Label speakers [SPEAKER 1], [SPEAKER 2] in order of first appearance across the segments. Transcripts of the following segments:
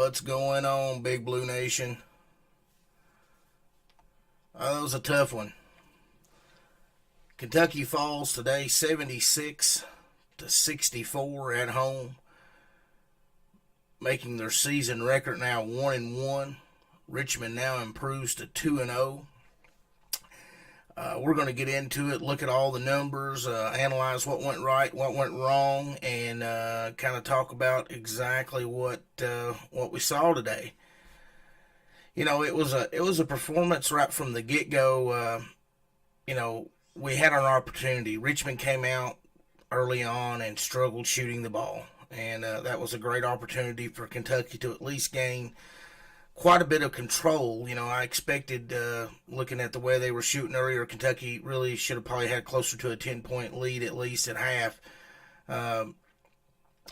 [SPEAKER 1] What's going on, Big Blue Nation? That was a tough one. Kentucky falls today 76-64 at home, making their season record now 1-1. Richmond now improves to 2-0. We're going to get into it, look at all the numbers, analyze what went right, what went wrong, and kind of talk about exactly what we saw today. You know, it was a performance right from the get go. We had our opportunity. Richmond came out early on and struggled shooting the ball, and that was a great opportunity for Kentucky to at least gain quite a bit of control. I expected, looking at the way they were shooting earlier, Kentucky really should have probably had closer to a 10-point lead at least at half.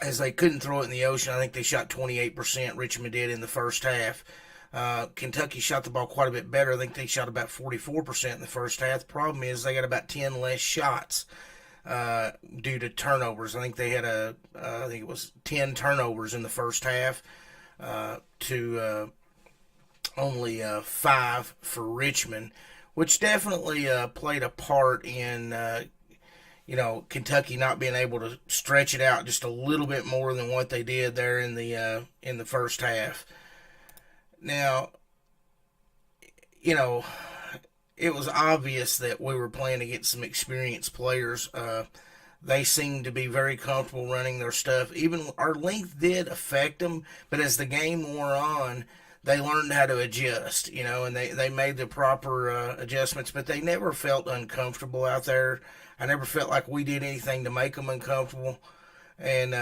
[SPEAKER 1] As they couldn't throw it in the ocean, I think they shot 28%. Richmond did in the first half. Kentucky shot the ball quite a bit better. I think they shot about 44% in the first half. The problem is they got about 10 less shots due to turnovers. I think they had I think it was 10 turnovers in the first half to only 5 for Richmond, which definitely played a part in Kentucky not being able to stretch it out just a little bit more than what they did there in the first half. Now, it was obvious that we were playing against some experienced players. They seemed to be very comfortable running their stuff. Even our length did affect them, but as the game wore on, they learned how to adjust, and they made the proper adjustments, but they never felt uncomfortable out there. I never felt like we did anything to make them uncomfortable. And,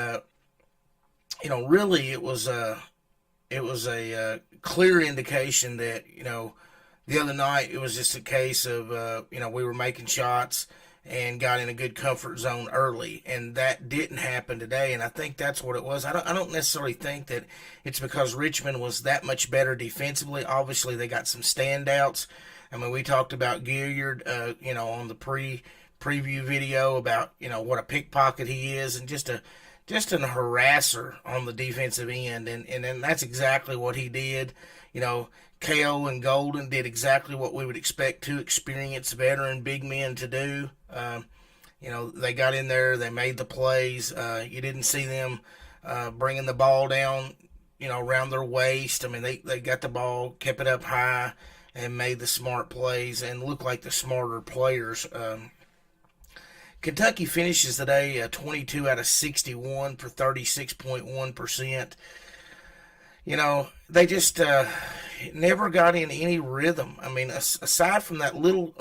[SPEAKER 1] really it was a clear indication that, the other night it was just a case of, we were making shots and got in a good comfort zone early, and that didn't happen today, and I think that's what it was. I don't necessarily think that it's because Richmond was that much better defensively. Obviously, they got some standouts. I mean, we talked about Gilliard, on the preview video about, what a pickpocket he is, and just an harasser on the defensive end, and that's exactly what he did. KO and Golden did exactly what we would expect two experienced veteran big men to do. They got in there, they made the plays. You didn't see them bringing the ball down, around their waist. I mean, they got the ball, kept it up high, and made the smart plays and looked like the smarter players. Kentucky finishes today 22 out of 61 for 36.1%. They just never got in any rhythm. I mean, aside from that little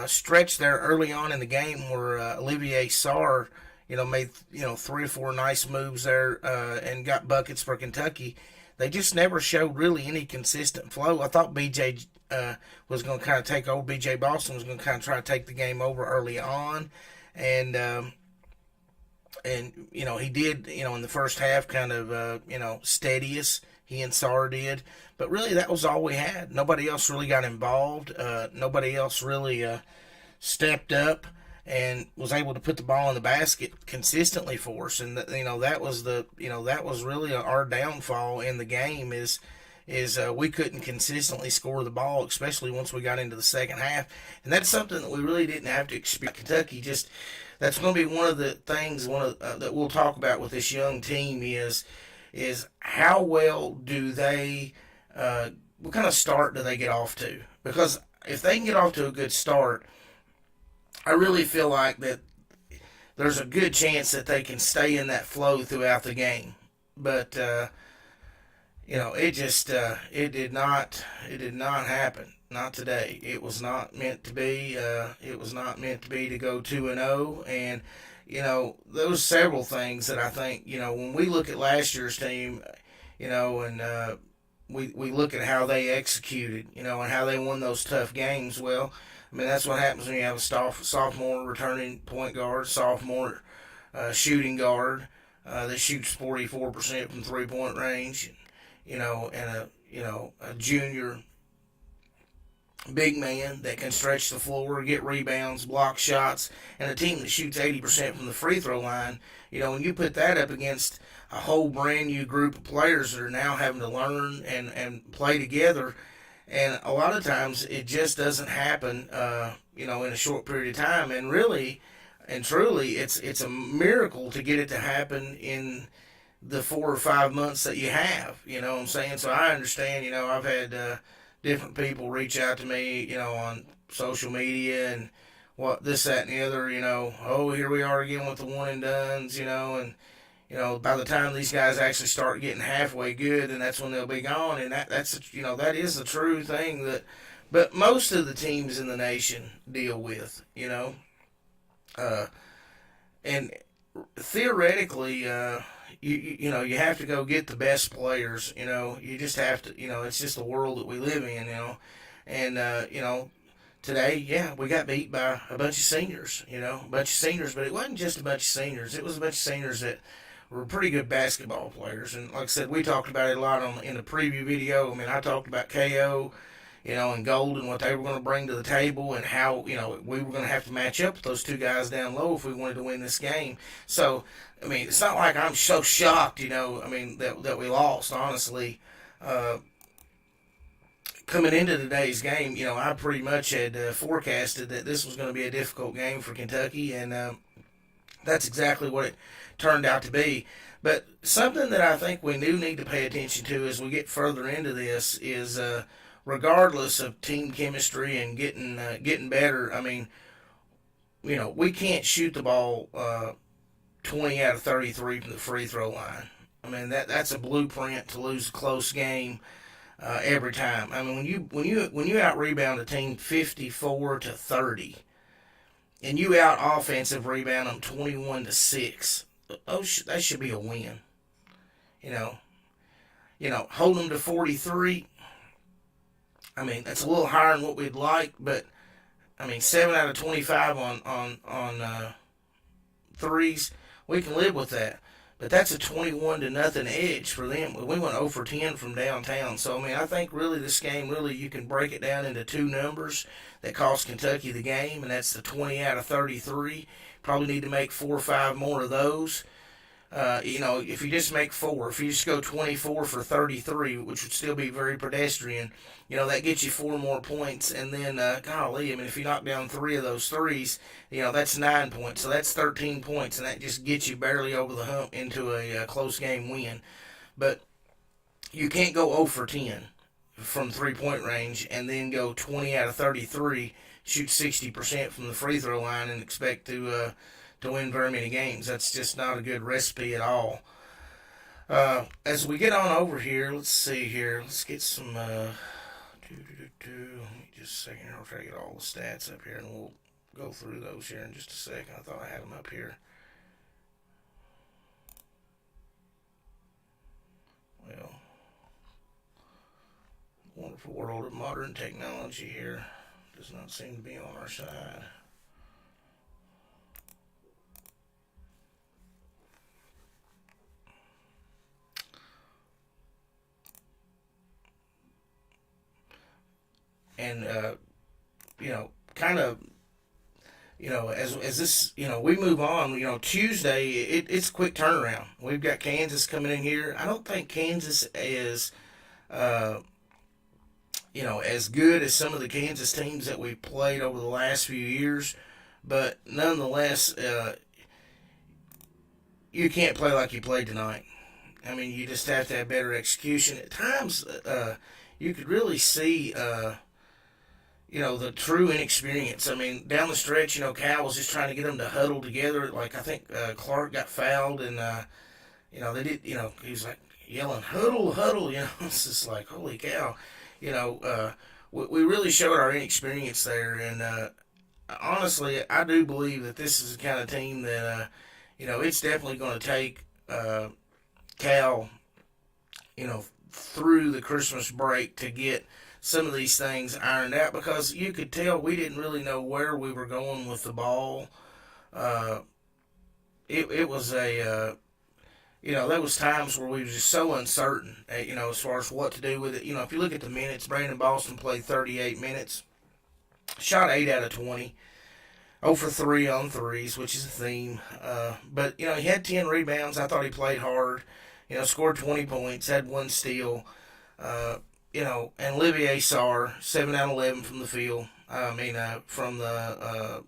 [SPEAKER 1] stretch there early on in the game where Olivier Sarr, made 3 or 4 nice moves there and got buckets for Kentucky, they just never showed really any consistent flow. I thought BJ was going to kind of take over. BJ Boston was going to kind of try to take the game over early on, and he did, in the first half kind of, steady us. He and Sarr did. But really that was all we had. Nobody else really got involved. Nobody else really stepped up and was able to put the ball in the basket consistently for us. And, that was really our downfall in the game is we couldn't consistently score the ball, especially once we got into the second half. And that's something that we really didn't have to expect. Kentucky that's going to be one of the things that we'll talk about with this young team is how well do they, what kind of start do they get off to? Because if they can get off to a good start, I really feel like that there's a good chance that they can stay in that flow throughout the game. But, it did not happen. Not today. It was not meant to be. It was not meant to be to go 2-0. And, there was several things that I think, when we look at last year's team, and we look at how they executed, and how they won those tough games. Well, I mean, that's what happens when you have a sophomore returning point guard, sophomore shooting guard that shoots 44% from three-point range, and a junior big man that can stretch the floor, get rebounds, block shots, and a team that shoots 80% from the free throw line. When you put that up against a whole brand new group of players that are now having to learn and play together, and a lot of times it just doesn't happen, in a short period of time. And really and truly, it's a miracle to get it to happen in the 4 or 5 months that you have. You know what I'm saying? So I understand. I've had different people reach out to me, on social media and what this, that, and the other. Oh, here we are again with the one and dones. And by the time these guys actually start getting halfway good, then that's when they'll be gone. And that is the true thing but most of the teams in the nation deal with. And theoretically, you have to go get the best players. You just have to. It's just the world that we live in. And today, yeah, we got beat by a bunch of seniors. A bunch of seniors, but it wasn't just a bunch of seniors. It was a bunch of seniors that were pretty good basketball players. And like I said, we talked about it a lot in the preview video. I mean, I talked about KO, and Golden, what they were going to bring to the table, and how, we were going to have to match up with those two guys down low if we wanted to win this game. So, I mean, it's not like I'm so shocked, that we lost, honestly. Coming into today's game, I pretty much had forecasted that this was going to be a difficult game for Kentucky, and that's exactly what it turned out to be. But something that I think we do need to pay attention to as we get further into this is, regardless of team chemistry and getting better, I mean, we can't shoot the ball 20 out of 33 from the free throw line. I mean, that's a blueprint to lose a close game every time. I mean, when you out rebound a team 54-30, and you out offensive rebound them 21-6, that should be a win. Hold them to 43. I mean, that's a little higher than what we'd like, but I mean, 7 out of 25 on threes, we can live with that. But that's a 21-0 edge for them. We went 0 for 10 from downtown. So, I mean, I think really this game, really you can break it down into two numbers that cost Kentucky the game, and that's the 20 out of 33. Probably need to make 4 or 5 more of those. If you just make 4, if you just go 24 for 33, which would still be very pedestrian, that gets you 4 more points. And then, golly, I mean, if you knock down 3 of those threes, that's 9 points. So that's 13 points, and that just gets you barely over the hump into a close game win. But you can't go 0 for 10 from 3-point range and then go 20 out of 33, shoot 60% from the free throw line, and expect to win very many games. That's just not a good recipe at all. As we get on over here, let's see here. Let's get some. Let me just a second here. I'll try to get all the stats up here, and we'll go through those here in just a second. I thought I had them up here. Well, wonderful world of modern technology here does not seem to be on our side. And, kind of, as this, we move on, Tuesday, it's a quick turnaround. We've got Kansas coming in here. I don't think Kansas is, as good as some of the Kansas teams that we've played over the last few years. But nonetheless, you can't play like you played tonight. I mean, you just have to have better execution. At times, you could really see, the true inexperience. I mean, down the stretch, Cal was just trying to get them to huddle together. Like, I think Clark got fouled, and, they did, he was like yelling, huddle, huddle, It's just like, holy cow. We really showed our inexperience there, and honestly, I do believe that this is the kind of team that, it's definitely going to take Cal, through the Christmas break to get some of these things ironed out, because you could tell we didn't really know where we were going with the ball. It was there was times where we were just so uncertain, as far as what to do with it. If you look at the minutes, Brandon Boston played 38 minutes. Shot 8 out of 20. 0 for 3 on threes, which is a theme. But, he had 10 rebounds. I thought he played hard. Scored 20 points, had one steal. And Olivier Sarr, 7 out of 11 from the field. From the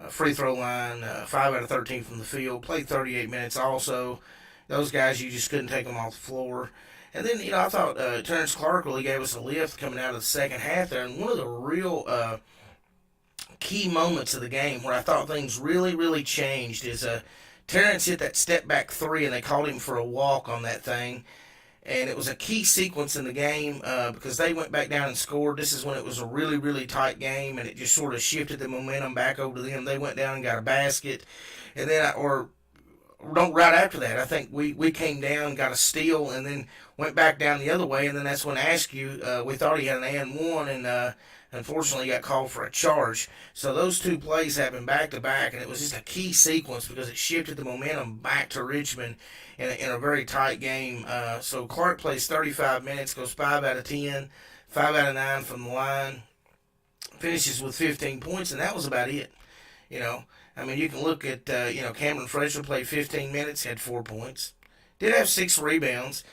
[SPEAKER 1] free throw line, 5 out of 13 from the field. Played 38 minutes also. Those guys, you just couldn't take them off the floor. And then, I thought Terrence Clark really gave us a lift coming out of the second half there. And one of the real key moments of the game where I thought things really, really changed is Terrence hit that step back three, and they called him for a walk on that thing. And it was a key sequence in the game because they went back down and scored. This is when it was a really, really tight game, and it just sort of shifted the momentum back over to them. They went down and got a basket. And then, right after that, I think we came down, got a steal, and then went back down the other way. And then that's when Askew, we thought he had an and one, and unfortunately got called for a charge. So those two plays happened back to back, and it was just a key sequence because it shifted the momentum back to Richmond in a very tight game. So Clark plays 35 minutes, goes 5 out of 10, 5 out of 9 from the line, finishes with 15 points, and that was about it. You can look at, Cameron Frazier played 15 minutes, had 4 points. Did have 6 rebounds.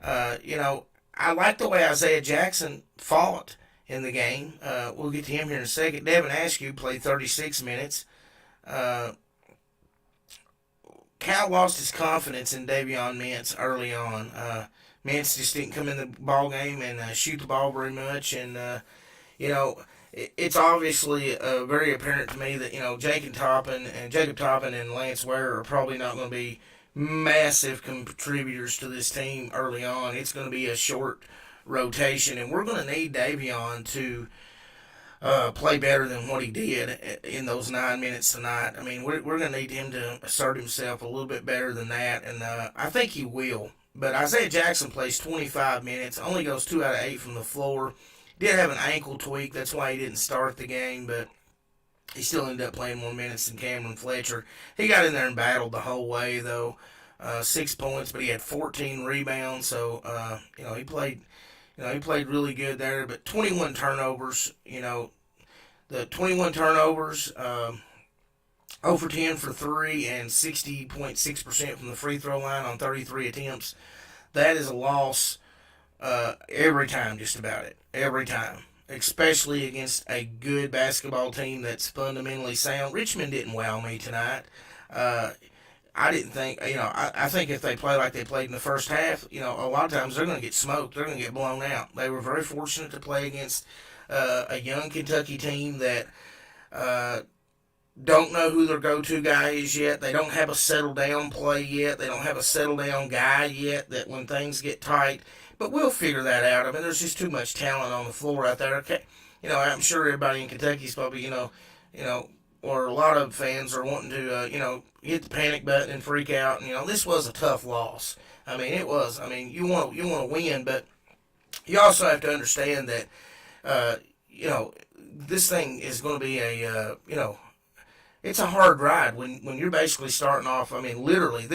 [SPEAKER 1] I like the way Isaiah Jackson fought in the game. We'll get to him here in a second. Devin Askew played 36 minutes. Cal lost his confidence in Davion Mintz early on. Mintz just didn't come in the ball game and shoot the ball very much. And, it's obviously very apparent to me that, Jacob Toppin and Lance Ware are probably not going to be massive contributors to this team early on. It's going to be a short rotation, and we're going to need Davion to play better than what he did in those 9 minutes tonight. We're going to need him to assert himself a little bit better than that, and I think he will. But Isaiah Jackson plays 25 minutes, only goes 2 out of 8 from the floor. Did have an ankle tweak, that's why he didn't start the game, but he still ended up playing more minutes than Cameron Fletcher. He got in there and battled the whole way, though. 6 points, but he had 14 rebounds, so he played. He played really good there, but 21 turnovers. The 21 turnovers, 0 for 10 for 3, and 60.6% from the free throw line on 33 attempts. That is a loss every time, just about it. Every time. Especially against a good basketball team that's fundamentally sound. Richmond didn't wow me tonight. I didn't think, I think if they play like they played in the first half, a lot of times they're going to get smoked. They're going to get blown out. They were very fortunate to play against a young Kentucky team that don't know who their go-to guy is yet. They don't have a settle-down play yet. They don't have a settle-down guy yet that when things get tight. But we'll figure that out. There's just too much talent on the floor out there. Okay, I'm sure everybody in Kentucky's probably, or a lot of fans are wanting to, hit the panic button and freak out. And, this was a tough loss. It was. You want to win, but you also have to understand that, this thing is going to be it's a hard ride when you're basically starting off. Literally.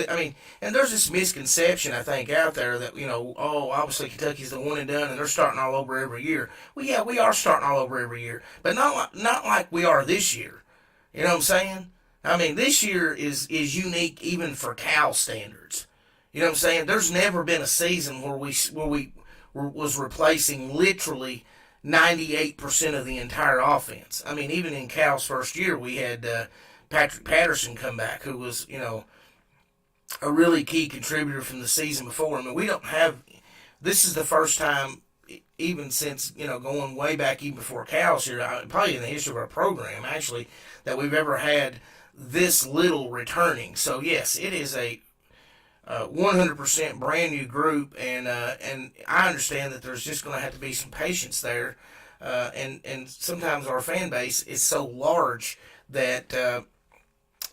[SPEAKER 1] And there's this misconception, I think, out there that, obviously Kentucky's the one and done and they're starting all over every year. Well, yeah, we are starting all over every year, but not like we are this year. You know what I'm saying? This year is unique even for Cal standards. You know what I'm saying? There's never been a season where we was replacing literally 98% of the entire offense. Even in Cal's first year, we had Patrick Patterson come back, who was, a really key contributor from the season before. We don't have. This is the first time, even since going way back even before Cal's here, probably in the history of our program, actually, that we've ever had this little returning. So yes, it is a 100% brand new group, and I understand that there's just going to have to be some patience there, and sometimes our fan base is so large that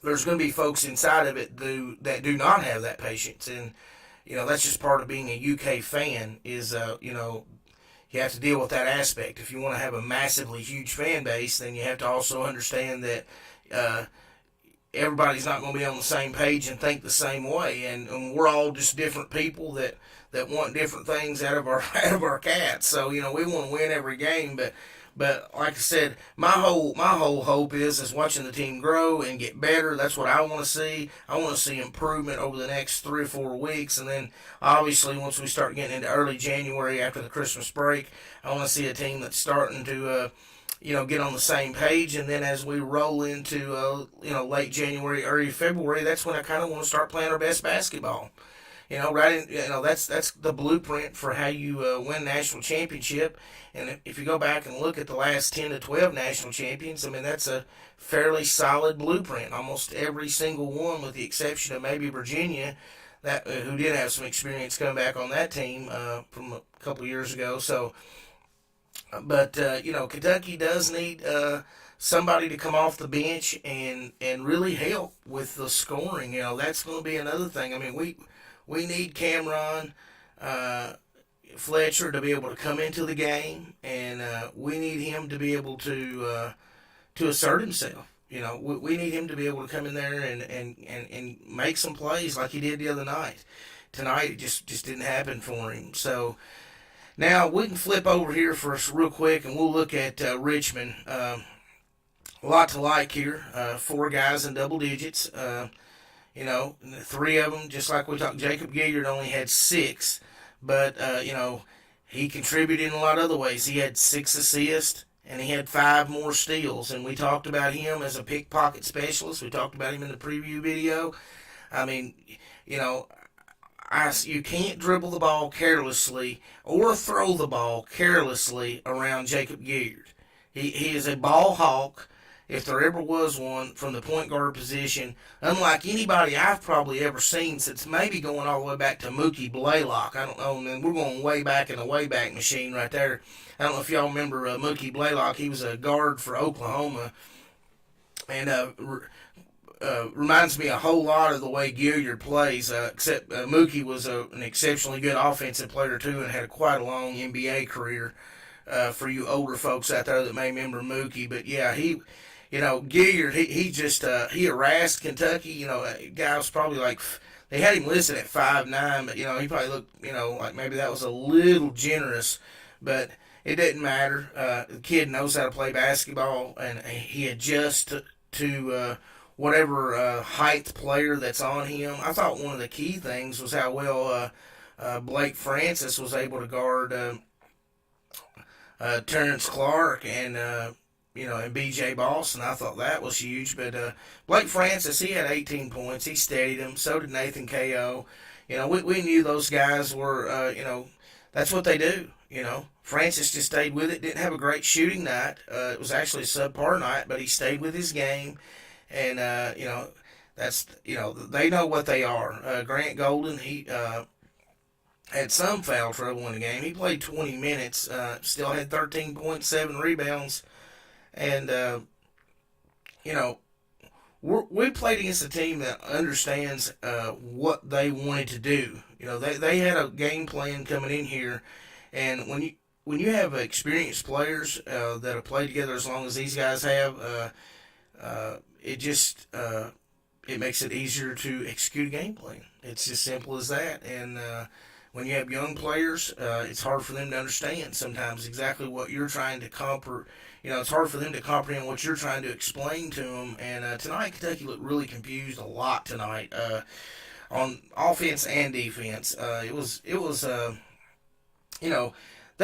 [SPEAKER 1] there's going to be folks inside of it that do not have that patience, and that's just part of being a UK fan is you have to deal with that aspect. If you want to have a massively huge fan base, then you have to also understand that everybody's not going to be on the same page and think the same way, and we're all just different people that want different things out of our cats. So we want to win every game, but But like I said, my whole hope is watching the team grow and get better. That's what I want to see. I want to see improvement over the next 3 or 4 weeks, and then obviously once we start getting into early January after the Christmas break, I want to see a team that's starting to get on the same page. And then as we roll into late January, early February, that's when I kind of want to start playing our best basketball. That's the blueprint for how you win national championship. And if you go back and look at the last 10 to 12 national champions, I mean, that's a fairly solid blueprint. Almost every single one, with the exception of maybe Virginia, that who did have some experience coming back on that team from a couple of years ago. So, but Kentucky does need somebody to come off the bench and really help with the scoring. That's going to be another thing. I mean, we need Cameron Fletcher to be able to come into the game, and we need him to be able to assert himself. We need him to be able to come in there and make some plays like he did the other night. Tonight it just didn't happen for him. So now we can flip over here for us real quick, and we'll look at Richmond. A lot to like here. 4 guys in double digits. Three of them, just like we talked, Jacob Gilliard only had 6, but, he contributed in a lot of other ways. He had 6 assists, and he had 5 more steals, and we talked about him as a pickpocket specialist. We talked about him in the preview video. I mean, you can't dribble the ball carelessly or throw the ball carelessly around Jacob Gilliard. He is a ball hawk, if there ever was one, from the point guard position, unlike anybody I've probably ever seen, since maybe going all the way back to Mookie Blaylock. I don't know, man. We're going way back in the Wayback Machine right there. I don't know if y'all remember Mookie Blaylock. He was a guard for Oklahoma, and reminds me a whole lot of the way Gilliard plays, except Mookie was an exceptionally good offensive player, too, and had quite a long NBA career for you older folks out there that may remember Mookie. But, yeah, Gilliard, he harassed Kentucky. A guy was probably like, they had him listed at 5'9", but, he probably looked, like maybe that was a little generous, but it didn't matter. The kid knows how to play basketball, and he adjusts to whatever height player that's on him. I thought one of the key things was how well Blake Francis was able to guard Terrence Clark and B.J. Boston. I thought that was huge. But Blake Francis, he had 18 points. He steadied him. So did Nathan K.O. We knew those guys were, that's what they do. Francis just stayed with it. Didn't have a great shooting night. It was actually a subpar night, but he stayed with his game. And, that's, they know what they are. Grant Golden, he had some foul trouble in the game. He played 20 minutes, still had 13.7 rebounds. And, we played against a team that understands what they wanted to do. They had a game plan coming in here, and when you have experienced players that have played together as long as these guys have, it makes it easier to execute a game plan. It's as simple as that. And when you have young players, it's hard for them to understand sometimes exactly what you're trying to it's hard for them to comprehend what you're trying to explain to them. And tonight, Kentucky looked really confused a lot tonight on offense and defense. They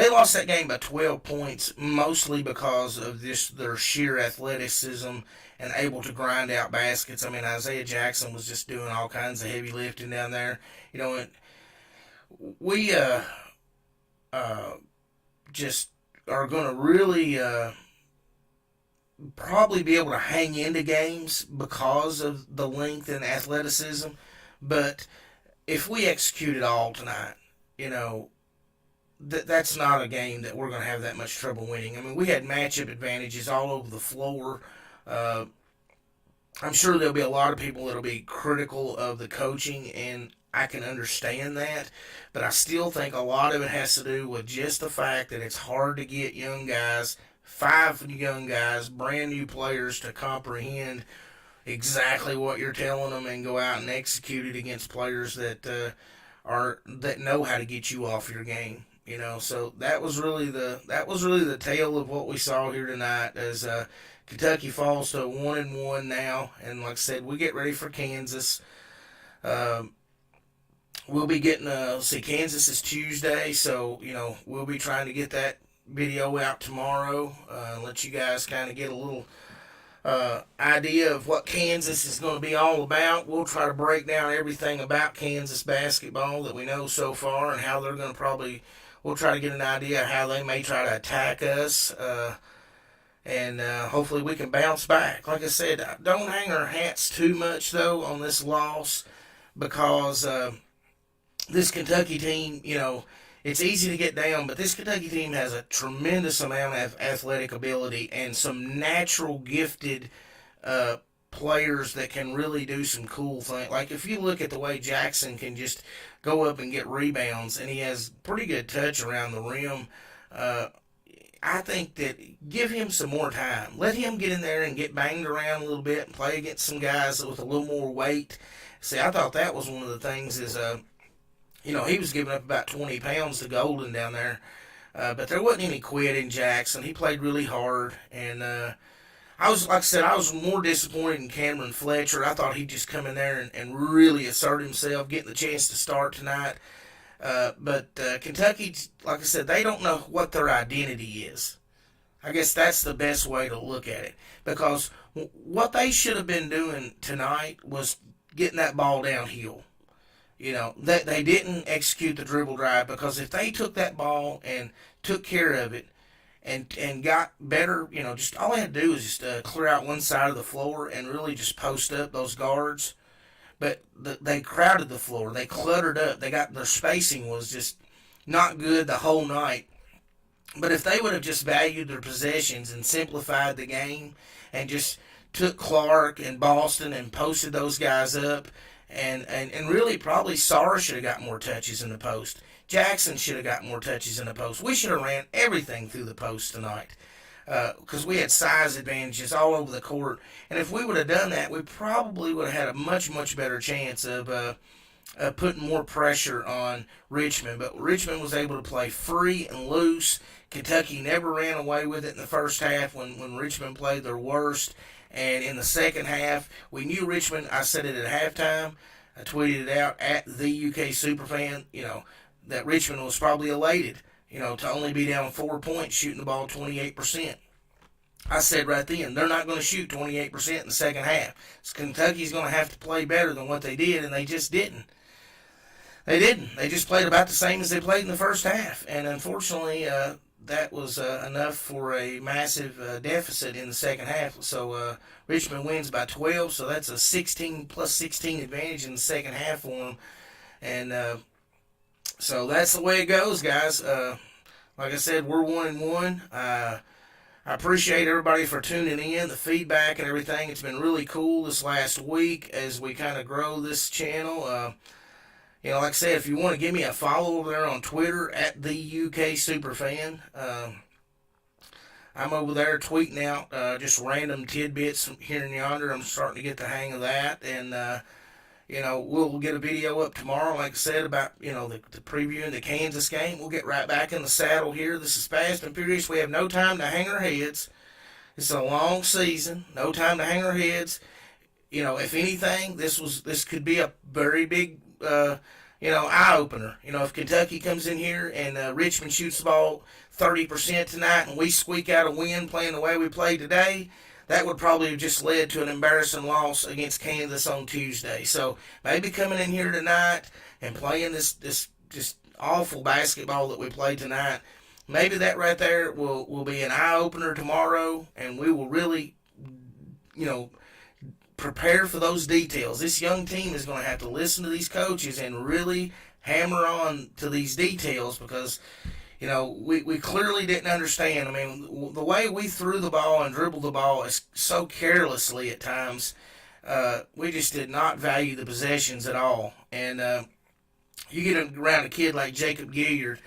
[SPEAKER 1] lost that game by 12 points, mostly because of their sheer athleticism and able to grind out baskets. I mean, Isaiah Jackson was just doing all kinds of heavy lifting down there. We just are going to really probably be able to hang into games because of the length and athleticism. But if we execute it all tonight, that's not a game that we're going to have that much trouble winning. I mean, we had matchup advantages all over the floor. I'm sure there'll be a lot of people that'll be critical of the coaching, and I can understand that, but I still think a lot of it has to do with just the fact that it's hard to get young guys, 5 young guys, brand new players, to comprehend exactly what you're telling them and go out and execute it against players that know how to get you off your game. So that was really the tale of what we saw here tonight as Kentucky falls to 1-1 now, and like I said, we get ready for Kansas. Uh, we'll be getting see Kansas is Tuesday, so we'll be trying to get that video out tomorrow. Let you guys kind of get a little idea of what Kansas is going to be all about. We'll try to break down everything about Kansas basketball that we know so far and how they're going to probably. We'll try to get an idea of how they may try to attack us, and hopefully we can bounce back. Like I said, don't hang our hats too much though on this loss because this Kentucky team, it's easy to get down, but this Kentucky team has a tremendous amount of athletic ability and some natural gifted players that can really do some cool things. Like if you look at the way Jackson can just go up and get rebounds, and he has pretty good touch around the rim. I think that give him some more time. Let him get in there and get banged around a little bit and play against some guys with a little more weight. See, I thought that was one of the things is, he was giving up about 20 pounds to Golden down there. But there wasn't any quit in Jackson. He played really hard. And I was more disappointed in Cameron Fletcher. I thought he'd just come in there and really assert himself, getting the chance to start tonight. But Kentucky, like I said, they don't know what their identity is. I guess that's the best way to look at it. Because what they should have been doing tonight was getting that ball downhill. That they didn't execute the dribble drive, because if they took that ball and took care of it and got better, just all they had to do was just clear out one side of the floor and really just post up those guards. But they crowded the floor. They cluttered up. Their spacing was just not good the whole night. But if they would have just valued their possessions and simplified the game and just took Clark and Boston and posted those guys up, and really probably Sarr should have got more touches in the post. Jackson should have got more touches in the post. We should have ran everything through the post tonight because we had size advantages all over the court. And if we would have done that, we probably would have had a much, much better chance of putting more pressure on Richmond. But Richmond was able to play free and loose. Kentucky never ran away with it in the first half when Richmond played their worst. And in the second half, we knew Richmond. I said it at halftime. I tweeted it out at the UK Superfan, that Richmond was probably elated, to only be down 4 points, shooting the ball 28%. I said right then, they're not going to shoot 28% in the second half. So Kentucky's going to have to play better than what they did, and they just didn't. They didn't. They just played about the same as they played in the first half. And unfortunately, that was enough for a massive deficit in the second half. So Richmond wins by 12, so that's a 16 plus 16 advantage in the second half for them. And so that's the way it goes, guys. Like I said, we're 1-1. I appreciate everybody for tuning in, the feedback and everything. It's been really cool this last week as we kind of grow this channel. Like I said, if you want to give me a follow over there on Twitter at the UK Superfan, I'm over there tweeting out just random tidbits here and yonder. I'm starting to get the hang of that, and we'll get a video up tomorrow, like I said, about the previewing the Kansas game. We'll get right back in the saddle here. This is Fast and Furious. We have no time to hang our heads. It's a long season. No time to hang our heads. If anything, this could be a very big eye-opener. If Kentucky comes in here and Richmond shoots the ball 30% tonight and we squeak out a win playing the way we played today, that would probably have just led to an embarrassing loss against Kansas on Tuesday. So maybe coming in here tonight and playing this just awful basketball that we played tonight, maybe that right there will be an eye-opener tomorrow, and we will really, prepare for those details. This young team is going to have to listen to these coaches and really hammer on to these details because, we clearly didn't understand. I mean, the way we threw the ball and dribbled the ball is so carelessly at times. We just did not value the possessions at all. And you get around a kid like Jacob Gilliard,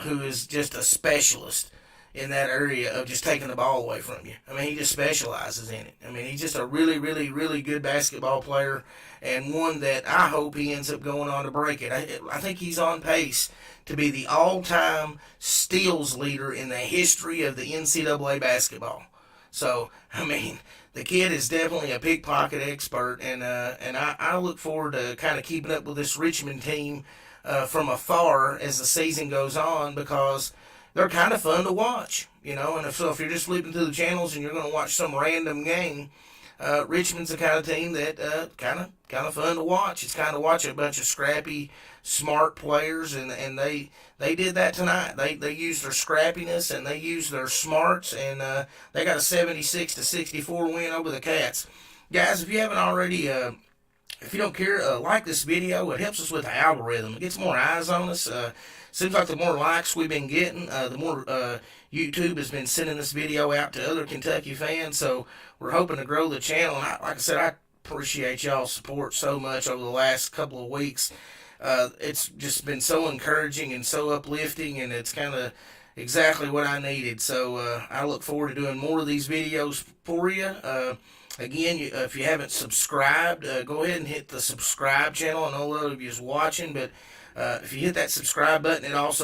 [SPEAKER 1] who is just a specialist in that area of just taking the ball away from you. I mean, he just specializes in it. I mean, he's just a really, really, really good basketball player. and one that I hope he ends up going on to break it. I think he's on pace to be the all-time steals leader in the history of the NCAA basketball. So, I mean, the kid is definitely a pickpocket expert, and I look forward to kind of keeping up with this Richmond team from afar as the season goes on, because they're kind of fun to watch, you know. And if you're just flipping through the channels and you're going to watch some random game, Richmond's the kind of team that kind of fun to watch. It's kind of watch a bunch of scrappy, smart players, and they did that tonight. They used their scrappiness and they used their smarts, and they got a 76-64 win over the Cats. Guys, if you haven't already, if you don't care, like this video. It helps us with the algorithm. It gets more eyes on us. Seems like the more likes we've been getting, the more YouTube has been sending this video out to other Kentucky fans. So we're hoping to grow the channel. And like I said, I appreciate y'all's support so much over the last couple of weeks. It's just been so encouraging and so uplifting, and it's kind of exactly what I needed. So I look forward to doing more of these videos for you. Again, if you haven't subscribed, go ahead and hit the subscribe channel. I know a lot of you is watching, but if you hit that subscribe button, it also